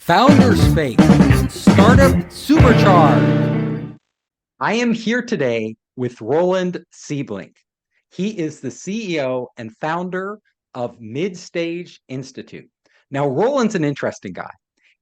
Founder Space, Startup Supercharged. I am here today with Roland Seablink. He is the CEO and founder of Midstage Institute. Now, Roland's an interesting guy.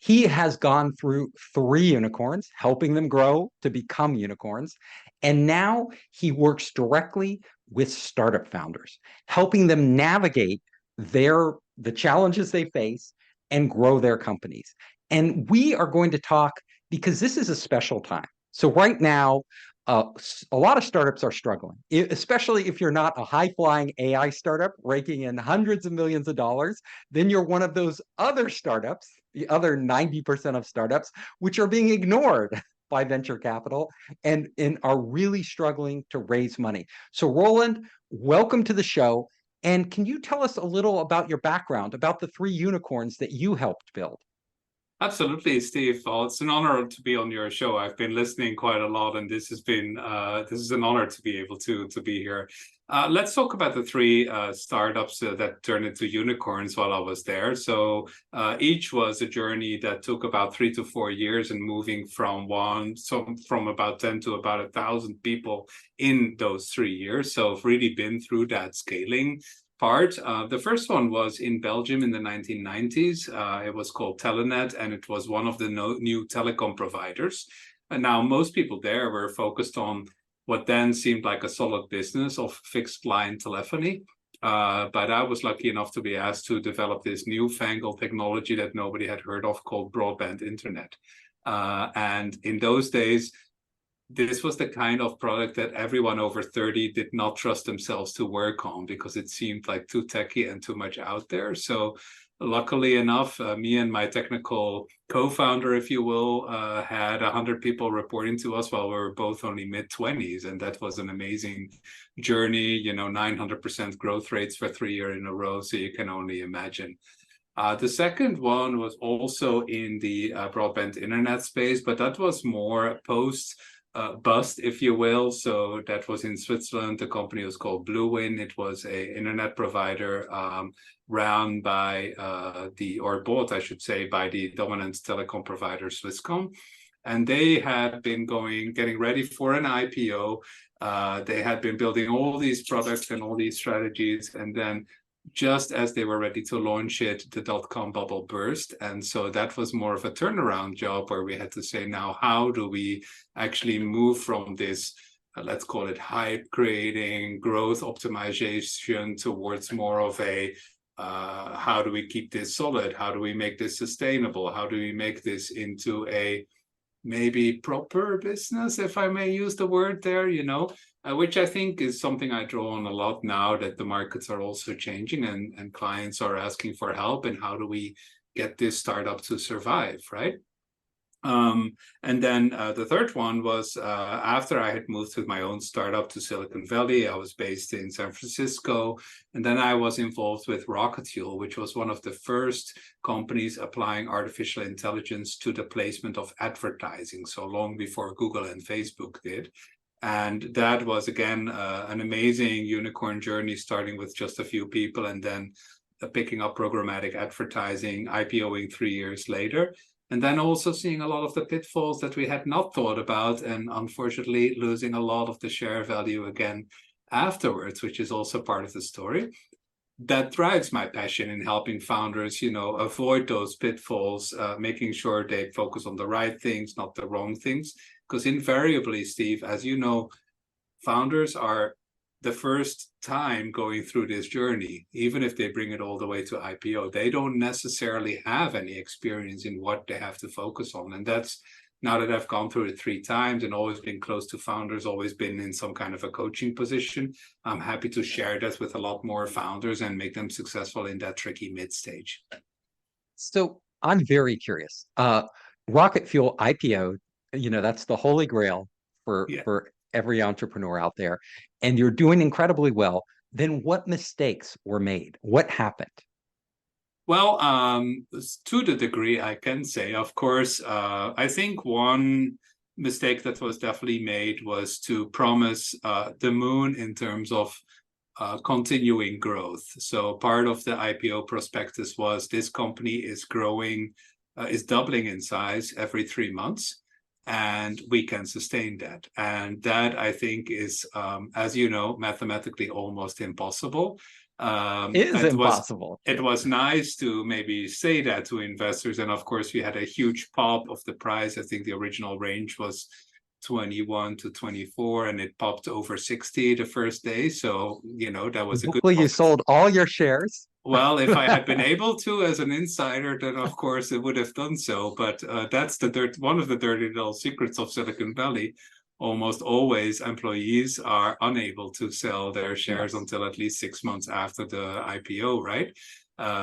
He has gone through 3 unicorns, helping them grow to become unicorns. And now he works directly with startup founders, helping them navigate the challenges they face and grow their companies. And we are going to talk because this is a special time. So right now, a lot of startups are struggling, especially if you're not a high-flying AI startup raking in hundreds of millions of dollars. Then you're one of those other startups, the other 90% of startups, which are being ignored by venture capital and are really struggling to raise money. So Roland, welcome to the show. And can you tell us a little about your background, about the 3 unicorns that you helped build? Absolutely, Steve. Well, it's an honor to be on your show. I've been listening quite a lot, and this is an honor to be able to be here. Let's talk about the 3 startups that turned into unicorns while I was there. So each was a journey that took about 3 to 4 years, and moving from about 10 to about 1,000 people in those 3 years. So I've really been through that scaling part. The first one was in Belgium in the 1990s. It was called Telenet, and it was one of the new telecom providers. And now most people there were focused on what then seemed like a solid business of fixed line telephony. But I was lucky enough to be asked to develop this newfangled technology that nobody had heard of called broadband internet. And in those days, this was the kind of product that everyone over 30 did not trust themselves to work on because it seemed like too techy and too much out there. So luckily enough, me and my technical co-founder, if you will, had 100 people reporting to us while we were both only mid-20s. And that was an amazing journey, 900% growth rates for 3 years in a row. So you can only imagine. The second one was also in the broadband internet space, but that was more post bust, if you will. So that was in Switzerland. The company was called Bluewin. It was a internet provider run by bought, I should say, by the dominant telecom provider Swisscom. And they had been getting ready for an IPO. They had been building all these products and all these strategies, and then just as they were ready to launch it, the dot-com bubble burst. And so that was more of a turnaround job where we had to say, now, how do we actually move from this, let's call it hype creating, growth optimization, towards more of a, how do we keep this solid? How do we make this sustainable? How do we make this into a maybe proper business, if I may use the word there, which I think is something I draw on a lot now that the markets are also changing and clients are asking for help. And how do we get this startup to survive, right? And then the third one was after I had moved with my own startup to Silicon Valley. I was based in San Francisco, and then I was involved with Rocket Fuel, which was one of the first companies applying artificial intelligence to the placement of advertising, so long before Google and Facebook did. And that was, again, an amazing unicorn journey, starting with just a few people and then picking up programmatic advertising, IPOing 3 years later. And then also seeing a lot of the pitfalls that we had not thought about, and unfortunately losing a lot of the share value again afterwards, which is also part of the story. That drives my passion in helping founders, avoid those pitfalls, making sure they focus on the right things, not the wrong things. Because invariably, Steve, as you know, founders are the first time going through this journey. Even if they bring it all the way to IPO, they don't necessarily have any experience in what they have to focus on. And that's, now that I've gone through it 3 times and always been close to founders, always been in some kind of a coaching position, I'm happy to share that with a lot more founders and make them successful in that tricky mid-stage. So I'm very curious. Rocket Fuel IPO, that's the holy grail for every entrepreneur out there, and you're doing incredibly well. Then what mistakes were made? What happened? Well, to the degree I can say, of course, I think one mistake that was definitely made was to promise the moon in terms of continuing growth. So part of the IPO prospectus was this company is growing is doubling in size every 3 months, and we can sustain that. And that, I think, is, as you know, mathematically almost impossible. Is impossible. It was nice to maybe say that to investors, and of course we had a huge pop of the price. I think the original range was 21 to 24, and it popped over 60 the first day. So, that was a good Hopefully you profit. sold all your shares. Well, if I had been able to as an insider, then of course it would have done so. But that's one of the dirty little secrets of Silicon Valley. Almost always employees are unable to sell their shares until at least 6 months after the IPO, right?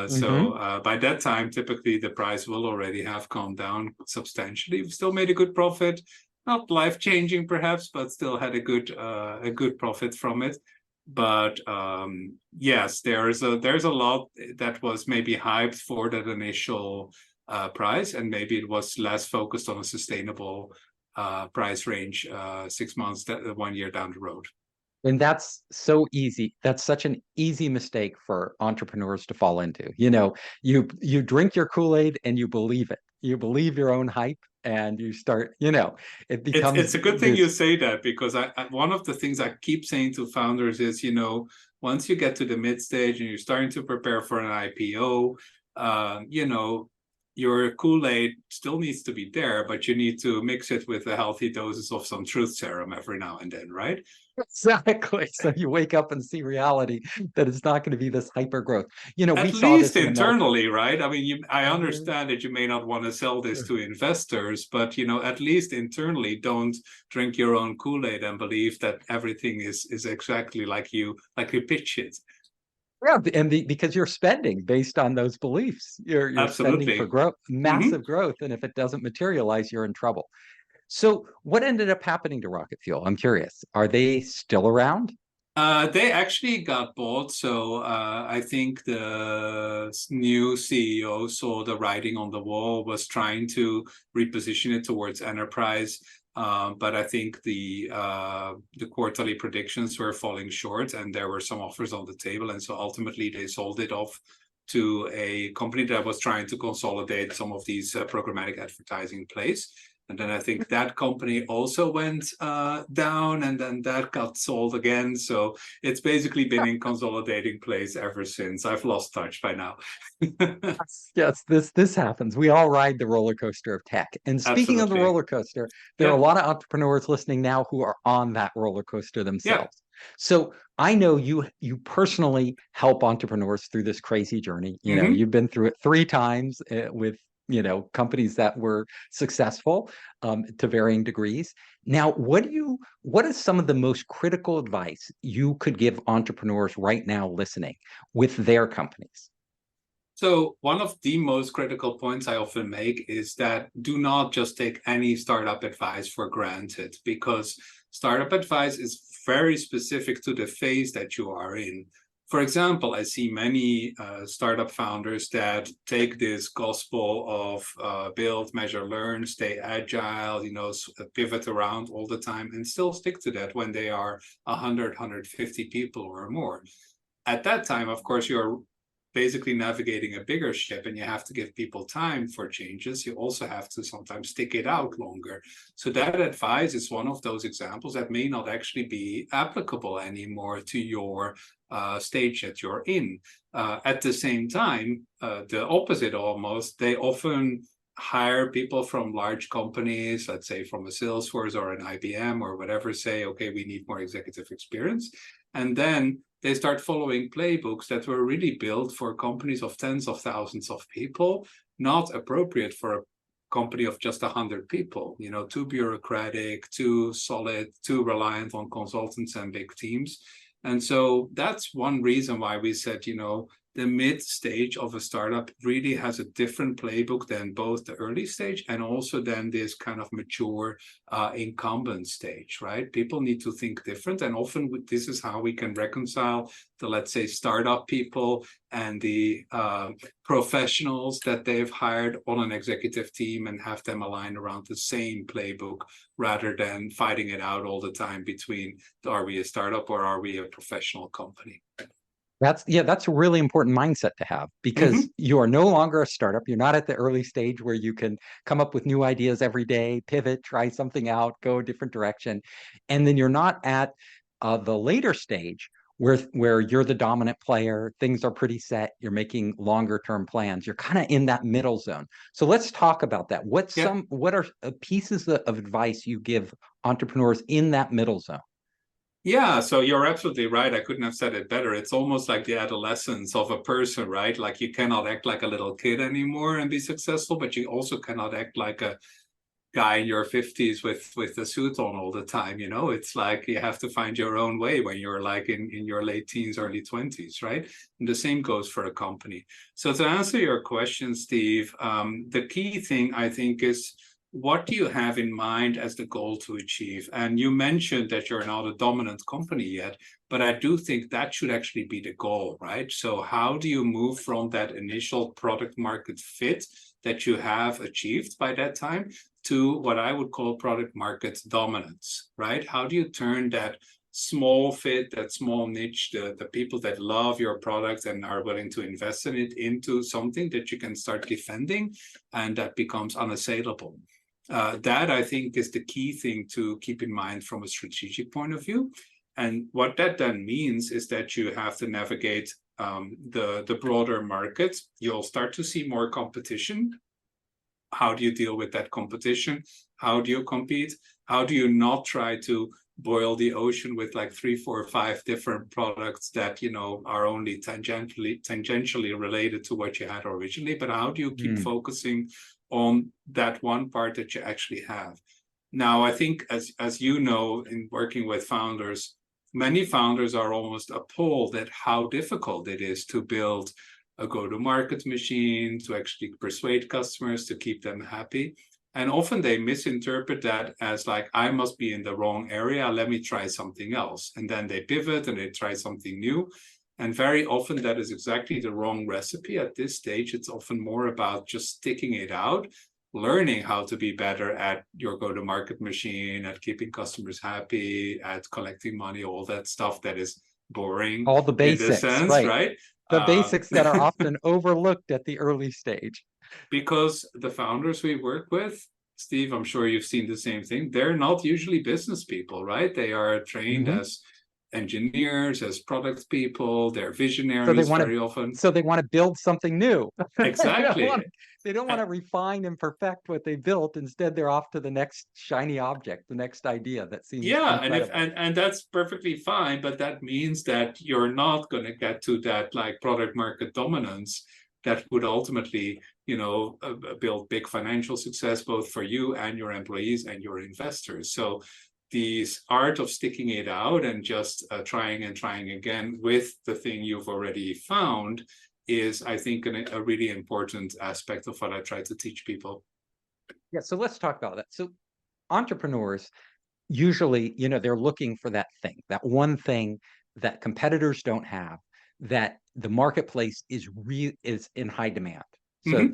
So by that time, typically the price will already have come down substantially. We still made a good profit, not life-changing perhaps, but still had a good profit from it. But yes, there's a lot that was maybe hyped for that initial price, and maybe it was less focused on a sustainable price range 6 months, 1 year down the road. And that's so easy. That's such an easy mistake for entrepreneurs to fall into. You drink your Kool-Aid and you believe it. You believe your own hype and you start, it becomes It's a good thing you say that, because one of the things I keep saying to founders is, once you get to the mid stage and you're starting to prepare for an IPO, your Kool-Aid still needs to be there, but you need to mix it with a healthy doses of some truth serum every now and then, right? Exactly. So you wake up and see reality that it's not going to be this hyper growth. At We saw this least internally, in right? I mean, I understand that you may not want to sell this to investors, but at least internally, don't drink your own Kool-Aid and believe that everything is exactly like you pitch it. Yeah, and because you're spending based on those beliefs. You're spending for growth, massive growth, and if it doesn't materialize, you're in trouble. So what ended up happening to Rocket Fuel? I'm curious. Are they still around? They actually got bought. So I think the new CEO saw the writing on the wall, was trying to reposition it towards enterprise. But I think the quarterly predictions were falling short, and there were some offers on the table. And so ultimately they sold it off to a company that was trying to consolidate some of these programmatic advertising plays. And then I think that company also went down, and then that got sold again. So it's basically been in consolidating place ever since. I've lost touch by now. Yes, this happens. We all ride the roller coaster of tech. And speaking of the roller coaster, there are a lot of entrepreneurs listening now who are on that roller coaster themselves. So I know you personally help entrepreneurs through this crazy journey. You've been through it 3 times with companies that were successful to varying degrees. Now, what is some of the most critical advice you could give entrepreneurs right now listening with their companies? So one of the most critical points I often make is that do not just take any startup advice for granted, because startup advice is very specific to the phase that you are in. For example, I see many startup founders that take this gospel of build, measure, learn, stay agile, pivot around all the time, and still stick to that when they are 100, 150 people or more. At that time, of course, you're basically navigating a bigger ship, and you have to give people time for changes. You also have to sometimes stick it out longer. So that advice is one of those examples that may not actually be applicable anymore to your stage that you're in. At the same time, the opposite almost, they often hire people from large companies, let's say from a Salesforce or an IBM or whatever, say, okay, we need more executive experience. And then they start following playbooks that were really built for companies of tens of thousands of people, not appropriate for a company of just 100 people, too bureaucratic, too solid, too reliant on consultants and big teams. And so that's one reason why we said, the mid stage of a startup really has a different playbook than both the early stage and also then this kind of mature incumbent stage, right? People need to think different. And often this is how we can reconcile the, let's say, startup people and the professionals that they've hired on an executive team and have them align around the same playbook rather than fighting it out all the time between, are we a startup or are we a professional company? That's a really important mindset to have because Hmm. you are no longer a startup. You're not at the early stage where you can come up with new ideas every day, pivot, try something out, go a different direction. And then you're not at the later stage where you're the dominant player, things are pretty set, you're making longer term plans. You're kind of in that middle zone. So let's talk about that. Yeah. What are pieces of advice you give entrepreneurs in that middle zone? Yeah, so you're absolutely right. I couldn't have said it better. It's almost like the adolescence of a person, right? Like you cannot act like a little kid anymore and be successful, but you also cannot act like a guy in your 50s with a suit on all the time. It's like you have to find your own way when you're like in your late teens, early 20s, right? And the same goes for a company. So to answer your question, Steve, the key thing I think is, what do you have in mind as the goal to achieve? And you mentioned that you're not a dominant company yet, but I do think that should actually be the goal, right? So how do you move from that initial product market fit that you have achieved by that time to what I would call product market dominance, right? How do you turn that small fit, that small niche, the people that love your product and are willing to invest in it, into something that you can start defending and that becomes unassailable? That I think is the key thing to keep in mind from a strategic point of view. And what that then means is that you have to navigate the broader market. You'll start to see more competition. How do you deal with that competition? How do you compete? How do you not try to boil the ocean with like 3, 4, 5 different products that are only tangentially related to what you had originally? But how do you keep Hmm. focusing on that one part that you actually have? Now, I think as you know, in working with founders, many founders are almost appalled at how difficult it is to build a go-to-market machine, to actually persuade customers, to keep them happy. And often they misinterpret that as like, I must be in the wrong area, let me try something else. And then they pivot and they try something new. And very often that is exactly the wrong recipe at this stage. It's often more about just sticking it out, learning how to be better at your go-to-market machine, at keeping customers happy, at collecting money, all that stuff that is boring All the in this basics, sense, right? right? The Uh, basics that are often overlooked at the early stage. because the founders we work with, Steve, I'm sure you've seen the same thing. They're not usually business people, right? They are trained Mhm. as engineers, as product people. They're So they visionaries want to very often. so they want to build something new. Exactly. They don't want to refine and perfect what they built. Instead, they're off to the next shiny object, the next idea that seems Yeah, and if incredible. and that's perfectly fine, but that means that you're not going to get to that like product market dominance that would ultimately, build big financial success both for you and your employees and your investors. So this art of sticking it out and just trying and trying again with the thing you've already found is, I think, a really important aspect of what I try to teach people. Yeah, so let's talk about that. So entrepreneurs usually, they're looking for that thing, that one thing that competitors don't have, that the marketplace is in high demand. So Mm-hmm.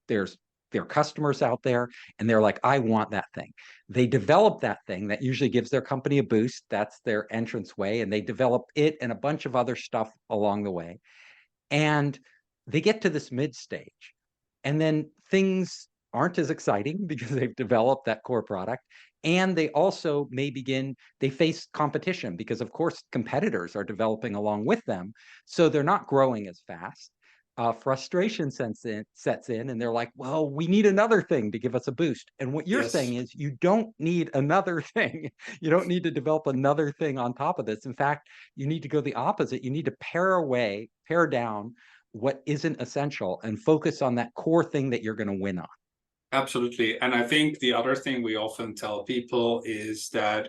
there's their customers out there and they're like, I want that thing. They develop that thing that usually gives their company a boost. That's their entrance way. And they develop it and a bunch of other stuff along the way. And they get to this mid stage. And then things aren't as exciting because they've developed that core product. And they also they face competition because, of course, competitors are developing along with them. So they're not growing as fast. Frustration sets in, and they're like, well, we need another thing to give us a boost. And what you're saying Yes. is you don't need another thing. You don't need to develop another thing on top of this. In fact, you need to go the opposite. You need to pare down what isn't essential and focus on that core thing that you're going to win on. Absolutely. And I think the other thing we often tell people is that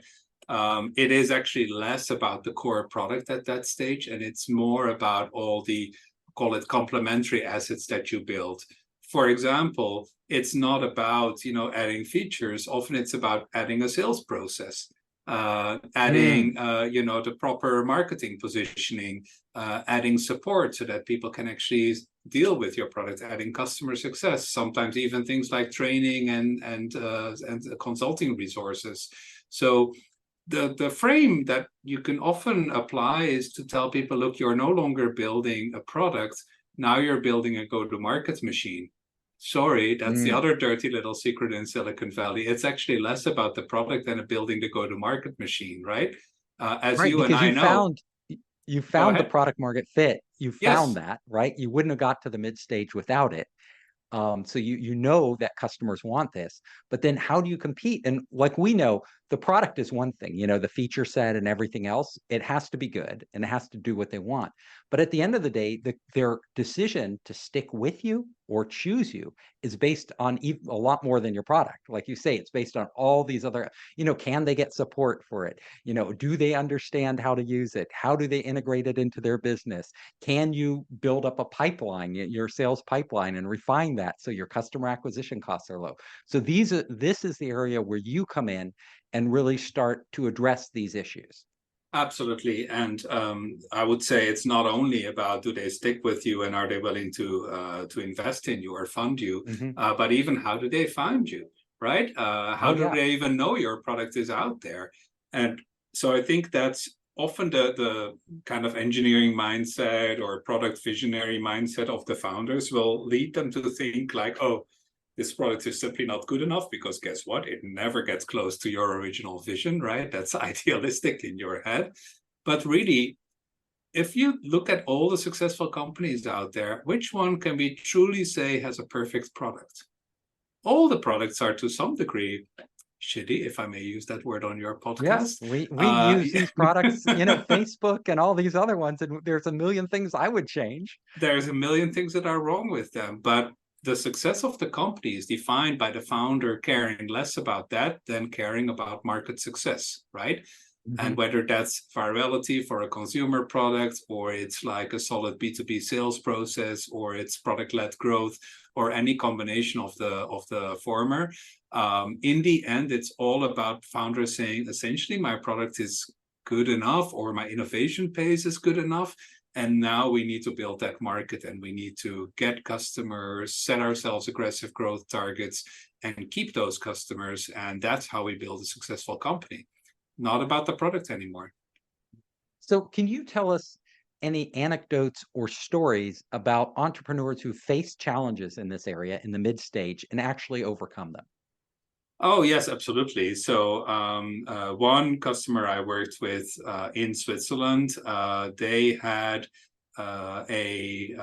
it is actually less about the core product at that stage, and it's more about all the, call it, complementary assets that you build. For example, it's not about, adding features. Often it's about adding a sales process, adding, Mm. the proper marketing positioning, adding support so that people can actually deal with your product, adding customer success, sometimes even things like training and consulting resources. So the frame that you can often apply is to tell people, look, you're no longer building a product. Now you're building a go-to-market machine. Sorry, that's the other dirty little secret in Silicon Valley. It's actually less about the product than building the go-to-market machine, right? As Right, you and because I know. you Go found the ahead. product market fit. You found Yes. that, right? You wouldn't have got to the mid stage without it. So you know that customers want this, but then how do you compete? And like we know, the product is one thing, the feature set and everything else, it has to be good and it has to do what they want. But at the end of the day, their decision to stick with you or choose you is based on a lot more than your product. Like you say, it's based on all these other, can they get support for it? Do they understand how to use it? How do they integrate it into their business? Can you build up a pipeline, your sales pipeline, and refine that so your customer acquisition costs are low? So this is the area where you come in and really start to address these issues. Absolutely. And I would say it's not only about do they stick with you and are they willing to invest in you or fund you, Hmm. but even how do they find you, right? How Oh do yeah. they even know your product is out there? And so I think that's often the kind of engineering mindset or product visionary mindset of the founders will lead them to think like, oh, this product is simply not good enough because guess what? It never gets close to your original vision, right? That's idealistic in your head. But really, if you look at all the successful companies out there, which one can we truly say has a perfect product? All the products are to some degree shitty, if I may use that word on your Yes, podcast. we use these products, Yeah. Facebook and all these other ones, and there's a million things I would change. There's a million things that are wrong with them, but the success of the company is defined by the founder caring less about that than caring about market success, right? Hmm. And whether that's virality for a consumer product, or it's like a solid B2B sales process, or it's product-led growth, or any combination of the former. In the end, it's all about founders saying, essentially, my product is good enough, or my innovation pace is good enough. And now we need to build that market and we need to get customers, set ourselves aggressive growth targets, and keep those customers. And that's how we build a successful company, not about the product anymore. So can you tell us any anecdotes or stories about entrepreneurs who face challenges in this area in the mid stage and actually overcome them? Oh, yes, absolutely. So one customer I worked with in Switzerland, they had it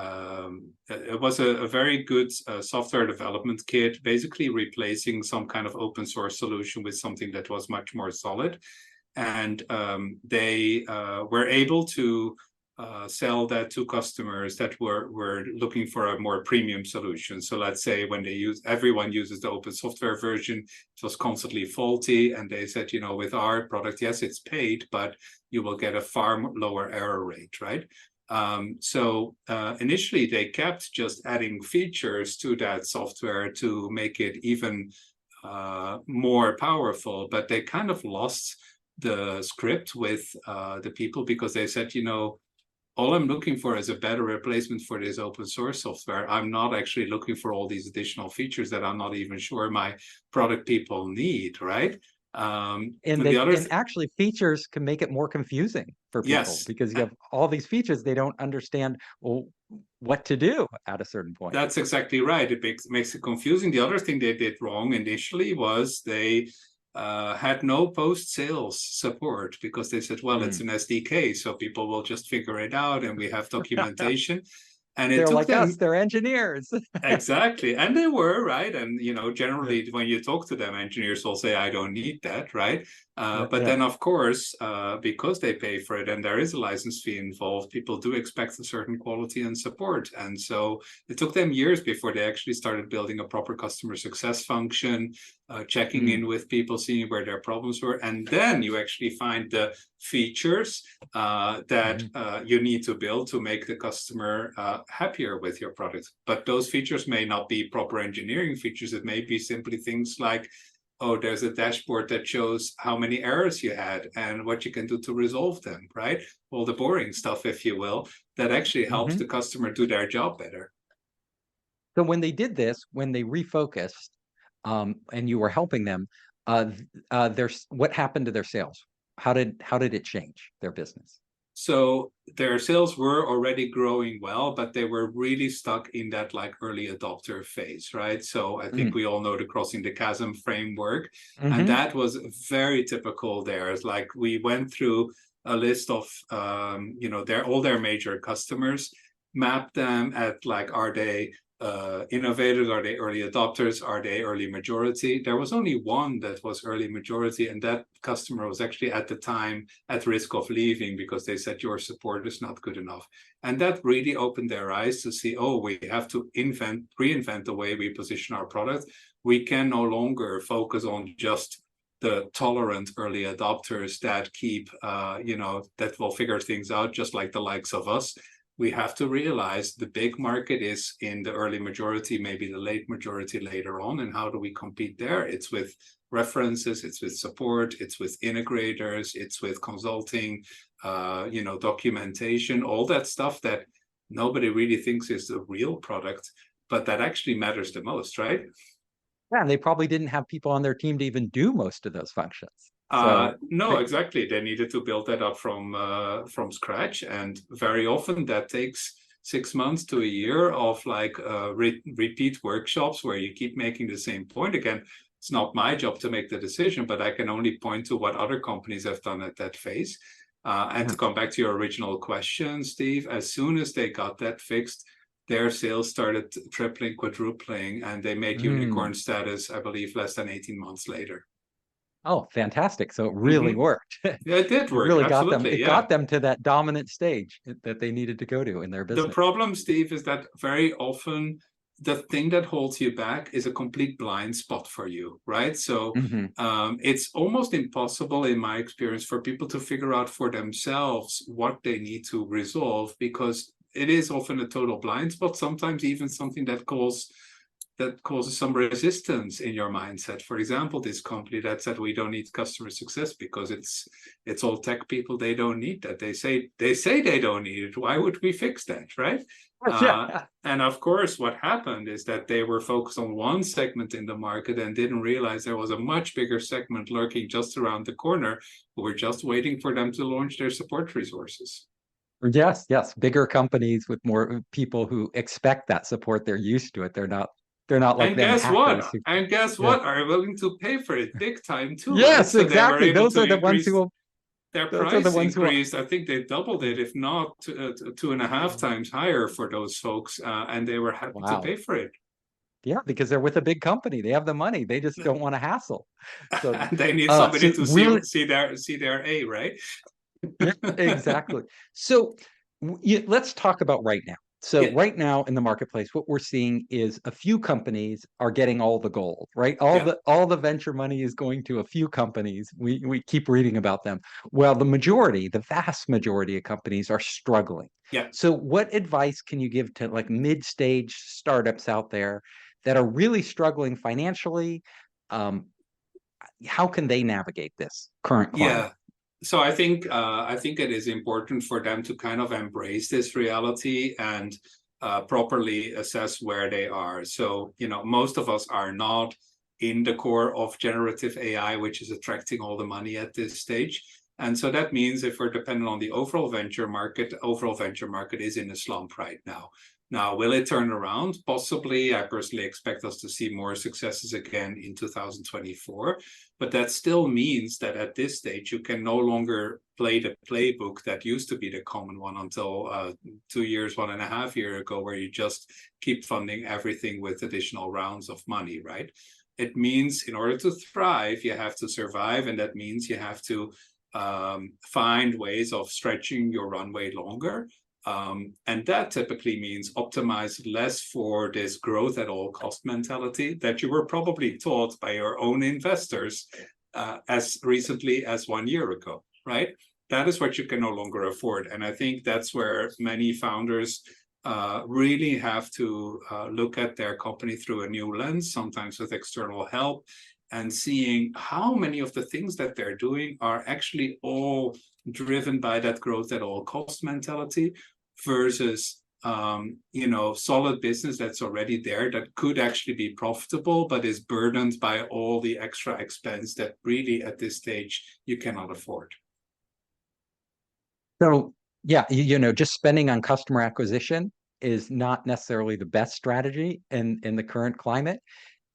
was a very good software development kit, basically replacing some kind of open source solution with something that was much more solid. And they were able to sell that to customers that were looking for a more premium solution. So let's say when everyone uses the open software version, it was constantly faulty, and they said, with our product, yes, it's paid, but you will get a far lower error rate, right? So initially they kept just adding features to that software to make it even more powerful, but they kind of lost the script with the people because they said, all I'm looking for is a better replacement for this open source software. I'm not actually looking for all these additional features that I'm not even sure my product people need, right? And And the other, actually features can make it more confusing for people yes, because you have all these features they don't understand, well, what to do at a certain point. that's exactly right. It makes it confusing. The other thing they did wrong initially was they had no post-sales support because they said, well, it's Mm. an SDK, so people will just figure it out and we have documentation. And it They're took like us, them. they're engineers. Exactly. And they were, right. And, Yeah, generally when you talk to them, engineers will say, I don't need that, right? yeah, But yeah. then, of course, because they pay for it and there is a license fee involved, people do expect a certain quality and support. And so it took them years before they actually started building a proper customer success function, checking Mm. in with people, seeing where their problems were. And then you actually find the features that Mhm. you need to build to make the customer happier with your product. But those features may not be proper engineering features. It may be simply things like, oh, there's a dashboard that shows how many errors you had and what you can do to resolve them, right? All the boring stuff, if you will, that actually helps Mhm. the customer do their job better. So when they did this, when they refocused, and you were helping them, what happened to their sales? how did it change their business? So their sales were already growing well, but they were really stuck in that like early adopter phase, right? So I think we all know the crossing the chasm framework, and Mm-hmm. that was very typical there. It's like we went through a list of all their major customers, mapped them at like, are they innovators, are they early adopters, are they early majority? There was only one that was early majority, and that customer was actually at the time at risk of leaving because they said your support is not good enough. And that really opened their eyes to see, oh, we have to reinvent the way we position our product. We can no longer focus on just the tolerant early adopters that keep that will figure things out just like the likes of us. We have to realize the big market is in the early majority, maybe the late majority later on. And how do we compete there? It's with references, it's with support, it's with integrators, it's with consulting, documentation, all that stuff that nobody really thinks is the real product, but that actually matters the most, right? Yeah, and they probably didn't have people on their team to even do most of those functions. So No, exactly. They needed to build that up from scratch, and very often that takes 6 months to a year of like repeat workshops where you keep making the same point. Again, it's not my job to make the decision, but I can only point to what other companies have done at that phase. And to come back to your original question, Steve, as soon as they got that fixed, their sales started tripling, quadrupling, and they made unicorn status, I believe, less than 18 months later. Oh, fantastic. So it really worked. Yeah, it did It work. really got them. Absolutely. It Yeah. got them to that dominant stage that they needed to go to in their The business. problem, Steve, is that very often the thing that holds you back is a complete blind spot for you, right? So it's almost impossible, in my experience, for people to figure out for themselves what they need to resolve, because it is often a total blind spot, sometimes even something that causes some resistance in your mindset. For example, this company that said we don't need customer success because it's all tech people, they don't need that. They say they don't need it. Why would we fix that, right? And of course, what happened is that they were focused on one segment in the market and didn't realize there was a much bigger segment lurking just around the corner who were just waiting for them to launch their support resources. Yes, yes. Bigger companies with more people who expect that support. They're used to it. They're not like And them guess hackers what? who, And guess yeah. what? Are willing to pay for it big time too, right? Yes, So they were exactly. able Those to are the ones who increase will, their those are the price ones who will, increased. I think they doubled it, if not 2.5 times higher for those folks, and they were happy to wow. pay for it. Yeah, because they're with a big company. They have the money. They just don't want to hassle. So, And they need somebody so to really, see their A, right? yeah, exactly. So let's talk about right now. So Yeah, right now in the marketplace, what we're seeing is a few companies are getting all the gold, right? yeah, All the venture money is going to a few companies. We keep reading about them. Well, the vast majority of companies are struggling. yeah. So what advice can you give to like mid-stage startups out there that are really struggling financially? Um, how can they navigate this current climate? Yeah. So I think it is important for them to kind of embrace this reality and properly assess where they are. So, most of us are not in the core of generative AI, which is attracting all the money at this stage. And so that means if we're dependent on the overall venture market is in a slump right now. Now, will it turn around? Possibly. I personally expect us to see more successes again in 2024. But that still means that at this stage, you can no longer play the playbook that used to be the common one until 2 years, 1.5 years ago, where you just keep funding everything with additional rounds of money, right? It means in order to thrive, you have to survive. And that means you have to find ways of stretching your runway longer. And that typically means optimize less for this growth at all cost mentality that you were probably taught by your own investors as recently as 1 year ago, right? That is what you can no longer afford. And I think that's where many founders really have to look at their company through a new lens, sometimes with external help, and seeing how many of the things that they're doing are actually all driven by that growth at all cost mentality versus solid business that's already there that could actually be profitable but is burdened by all the extra expense that really at this stage you cannot afford. So yeah, just spending on customer acquisition is not necessarily the best strategy in the current climate.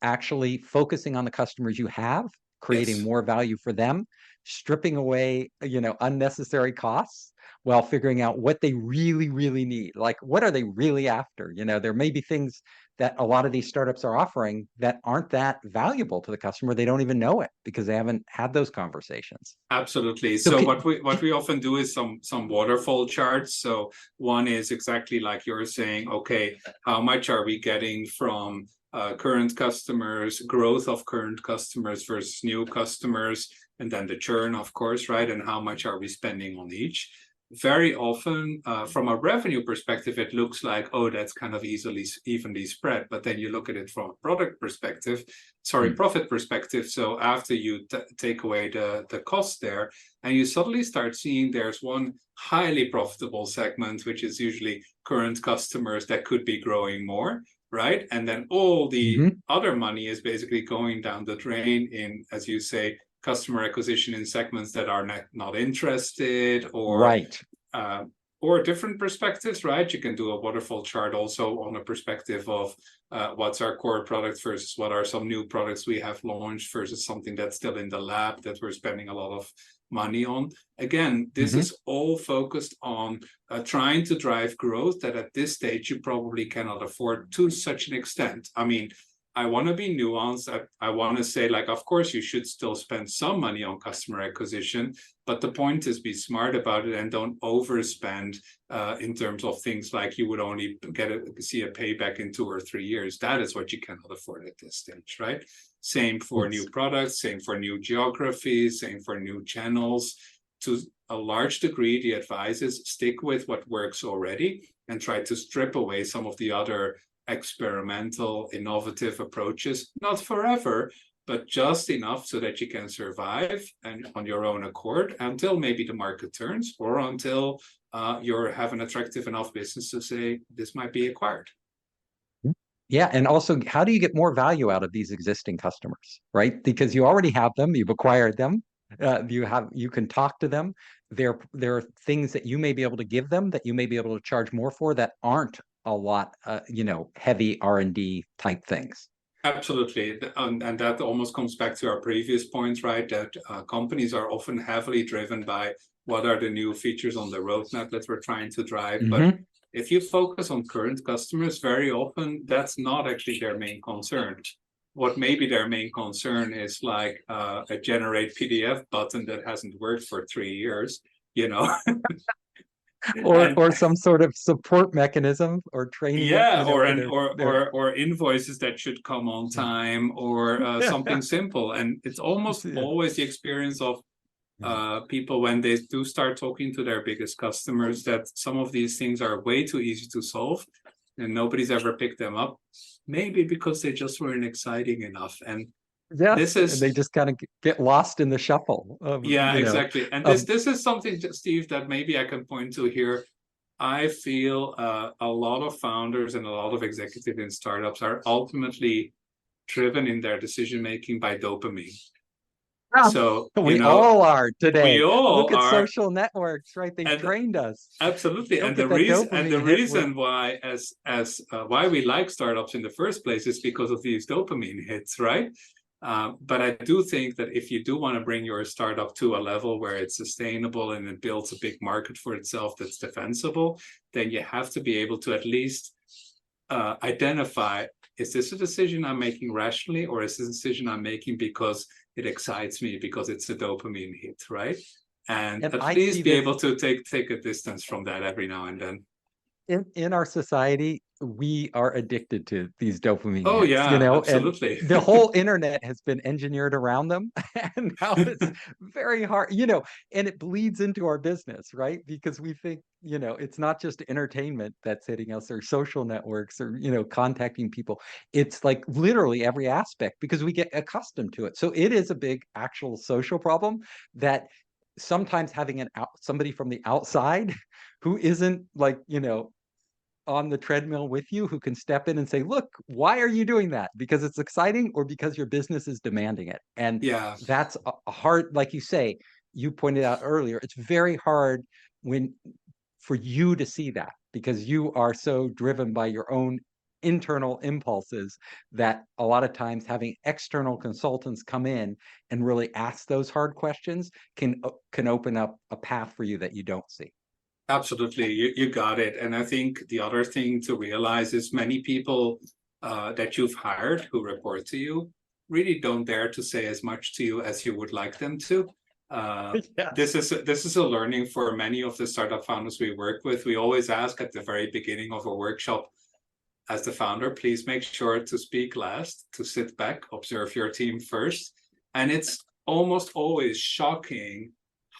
Actually focusing on the customers you have, creating Yes. more value for them, stripping away, unnecessary costs while figuring out what they really, really need. Like, what are they really after? There may be things that a lot of these startups are offering that aren't that valuable to the customer. They don't even know it because they haven't had those conversations. Absolutely. So, So what we often do is some waterfall charts. So one is exactly like you're saying, okay, how much are we getting from current customers, growth of current customers versus new customers, and then the churn, of course, right? And how much are we spending on each? Very often, from a revenue perspective, it looks like, oh, that's kind of evenly spread. But then you look at it from a profit perspective. So after you take away the cost there, and you suddenly start seeing there's one highly profitable segment, which is usually current customers that could be growing more, right? And then all the other money is basically going down the drain in, as you say, customer acquisition in segments that are not interested, right. or different perspectives, right? You can do a waterfall chart also on a perspective of what's our core product versus what are some new products we have launched versus something that's still in the lab that we're spending a lot of money on. Again, this is all focused on trying to drive growth that at this stage you probably cannot afford to such an extent. I mean, I want to be nuanced. I want to say, like, of course, you should still spend some money on customer acquisition, but the point is be smart about it and don't overspend in terms of things like you would only see a payback in 2 or 3 years. That is what you cannot afford at this stage, right? Same for new products, same for new geographies, same for new channels. To a large degree, the advice is stick with what works already and try to strip away some of the other experimental, innovative approaches, not forever, but just enough so that you can survive and on your own accord until maybe the market turns, or until you have an attractive enough business to say this might be acquired. Yeah, and also, how do you get more value out of these existing customers, right? Because you already have them, you've acquired them, you can talk to them. There are things that you may be able to give them that you may be able to charge more for that aren't a lot, heavy R&D type things. Absolutely. And that almost comes back to our previous point, right? That companies are often heavily driven by what are the new features on the roadmap that we're trying to drive. But if you focus on current customers, very often that's not actually their main concern. What may be their main concern is like a generate PDF button that hasn't worked for 3 years, or some sort of support mechanism or training. Yeah, or invoices that should come on time, or something simple. And it's almost always the experience of people when they do start talking to their biggest customers that some of these things are way too easy to solve and nobody's ever picked them up, maybe because they just weren't exciting enough. And this is, they just kind of get lost in the shuffle of, exactly. And this is something, Steve, that maybe I can point to here. I feel a lot of founders and a lot of executives in startups are ultimately driven in their decision making by dopamine. So we all are today. We all look at are. Social networks, right? They've trained us. Absolutely. Don't And get the reason hit why why we like startups in the first place is because of these dopamine hits, right? But I do think that if you do want to bring your startup to a level where it's sustainable and it builds a big market for itself that's defensible, then you have to be able to at least identify, is this a decision I'm making rationally, or is this a decision I'm making because it excites me, because it's a dopamine hit, right? And at least be able to take a distance from that every now and then. In our society, we are addicted to these dopamine hits, yeah, absolutely. And the whole internet has been engineered around them, and now it's very hard, and it bleeds into our business, right? Because we think, it's not just entertainment that's hitting us, or social networks, or contacting people. It's like literally every aspect, because we get accustomed to it. So it is a big actual social problem that sometimes having somebody from the outside who isn't like, on the treadmill with you, who can step in and say, look, why are you doing that? Because it's exciting, or because your business is demanding it? And that's a hard, like you say, you pointed out earlier, it's very hard, when for you to see that, because you are so driven by your own internal impulses that a lot of times having external consultants come in and really ask those hard questions can open up a path for you that you don't see. Absolutely, you got it. And I think the other thing to realize is many people that you've hired who report to you really don't dare to say as much to you as you would like them to. Yeah. This is a learning for many of the startup founders we work with. We always ask at the very beginning of a workshop, as the founder, please make sure to speak last, to sit back, observe your team first. And it's almost always shocking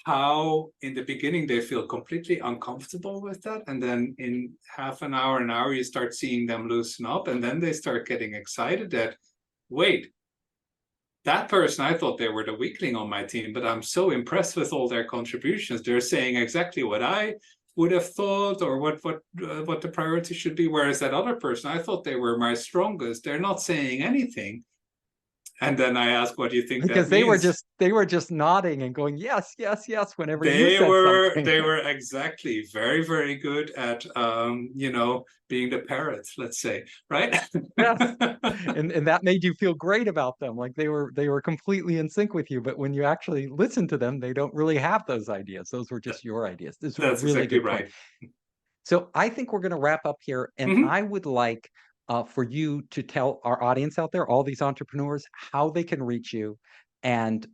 how in the beginning they feel completely uncomfortable with that. And then in half an hour, you start seeing them loosen up, and then they start getting excited that, wait, that person, I thought they were the weakling on my team, but I'm so impressed with all their contributions. They're saying exactly what I would have thought, or what the priority should be. Whereas that other person, I thought they were my strongest. They're not saying anything. And then I ask, what do you think because that means? they were just nodding and going yes, yes, yes whenever you They said were something. they were exactly very, very good at being the parrot, let's say, right? Yes. And that made you feel great about them, like they were completely in sync with you. But when you actually listen to them, they don't really have those ideas. Those were just your ideas. This is a That's really exactly good point. right. So I think we're going to wrap up here, and Mhm. I would like for you to tell our audience out there, all these entrepreneurs, how they can reach you, and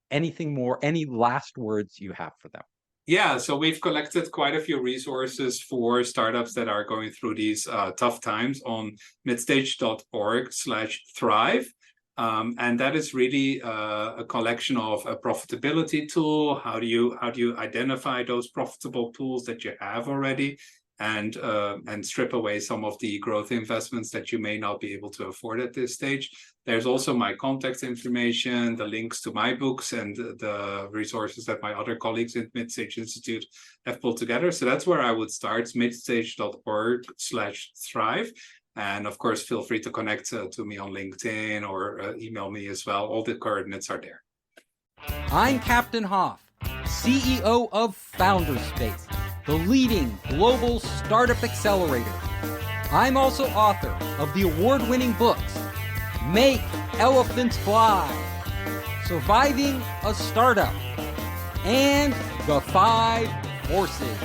anything more, any last words you have for them. Yeah, so we've collected quite a few resources for startups that are going through these tough times on midstage.org/thrive. And that is really a collection of a profitability tool. How do you identify those profitable tools that you have already, and strip away some of the growth investments that you may not be able to afford at this stage. There's also my contact information, the links to my books, and the resources that my other colleagues at Midstage Institute have pulled together. So that's where I would start, midstage.org/thrive. And of course, feel free to connect to me on LinkedIn or email me as well. All the coordinates are there. I'm Captain Hoff, CEO of Founderspace, the leading global startup accelerator. I'm also author of the award-winning books, Make Elephants Fly, Surviving a Startup, and The 5 Forces.